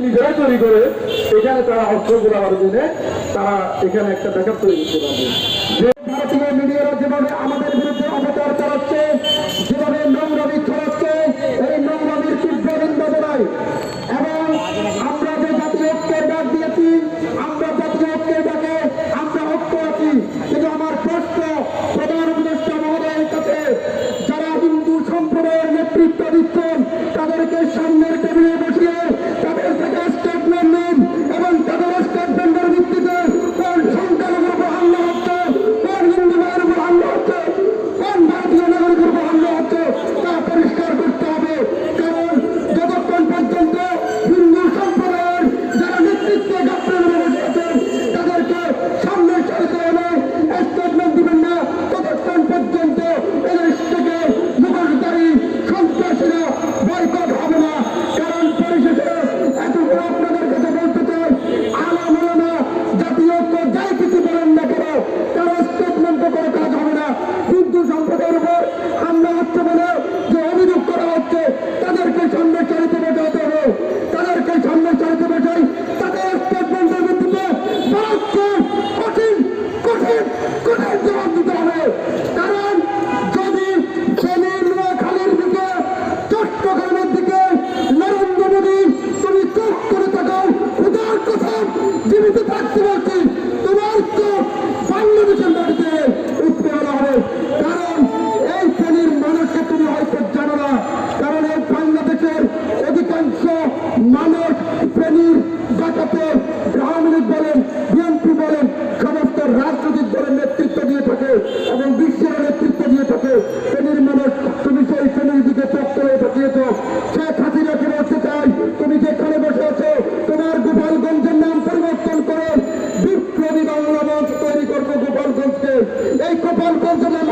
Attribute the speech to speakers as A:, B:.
A: নিজেরা তৈরি করে এখানে তারা অর্থ গোলাবার জন্য তারা এখানে একটা ব্যাকআপ তৈরি করতে পারবে। যে ভারতীয় মিডিয়ারা যেভাবে আমাদের বিরুদ্ধে অপচার চালাচ্ছে, যেভাবে নোংরামি ছড়াচ্ছে, এই নোংরামির তীব্র নিন্দা জানাই। এবং আমরা যে জাতীয় ঐক্যের ডাক দিয়েছি, আমরা জাতীয় ঐক্যের ডাকে আমরা ঐক্য আছি। কিন্তু আমার প্রশ্ন প্রধান উপদেষ্টা মহোদয়ের কাছে, যারা হিন্দু সম্প্রদায়ের নেতৃত্ব দিচ্ছেন তাদেরকে সামনের টেবিলে বসিয়ে তাদের থেকে স্টেটমেন্ট নিন এবং তাদের স্টেটমেন্টের ভিত্তিতে কোন সংখ্যালঘুর উপর হামলা হচ্ছে, কোন হিন্দু ভাইয়ের উপর হামলা হচ্ছে, কোন ভারতীয় নাগরিকের উপর হামলা হচ্ছে তা পরিষ্কার করতে হবে। কারণ যতক্ষণ পর্যন্ত হিন্দু সম্প্রদায়ের যারা নেতৃত্বে গাফেলের উপর বসে আছেন তাদেরকে সামনে সারিতে এনে স্টেটমেন্ট দিবেন না, ততক্ষণ পর্যন্ত এদেশ থেকে মুখোশধারী সন্ত্রাসীরা বয়কট হবে না। কারণ পরিশেষে এতটুকু আপনাদের কাছে বলতে চাই, আলাম ওলামা জাতীয় ঐক্য যাই কিছু বলেন না কেন, তারা স্টেটমেন্ট করে কাজ হবে না। হিন্দু সম্প্রদায়ের উপর হামলা হচ্ছে বলে যে অভিযোগ করা হচ্ছে তাদেরকে সামনে সারিতে বসাতে হবে, তাদেরকে সামনে সারিতে বসাই তাদের স্টেটমেন্টের ভিত্তিতে কঠিন কঠিন কঠিন জবাব দিতে হবে। কারণ যদি খালের দিকে চট্টগ্রামের দিকে নরেন্দ্র মোদী তুমি চোখ করে থাকো, উদার কথা জীবিত থাকতে পারছি, তোমার তো বাংলাদেশের মাটিতে উঠতে বলা হবে। কারণ এই শ্রেণীর মানুষকে তুমি হয়তো জানো না, কারণ এই বাংলাদেশের অধিকাংশ মানুষ শ্রেণীর ডাকাতে আওয়ামী লীগ বলেন, বিএনপি বলেন, সমস্ত রাজনৈতিক দলের নেতৃত্ব দিয়ে থাকে এবং বিশ্বের নেতৃত্ব দিয়ে থাকে। শ্রেণীর মানুষ তুমি সেই শ্রেণীর দিকে চোখ করে তাকিয়েছ। শেখ হাসিনাকে বলতে চাই, তুমি যেখানে বসে আছো তোমার গোপালগঞ্জের নাম পরিবর্তন করে বিপ্লবী বাংলা মঞ্চ তৈরি করবো গোপালগঞ্জকে। এই গোপালগঞ্জের নাম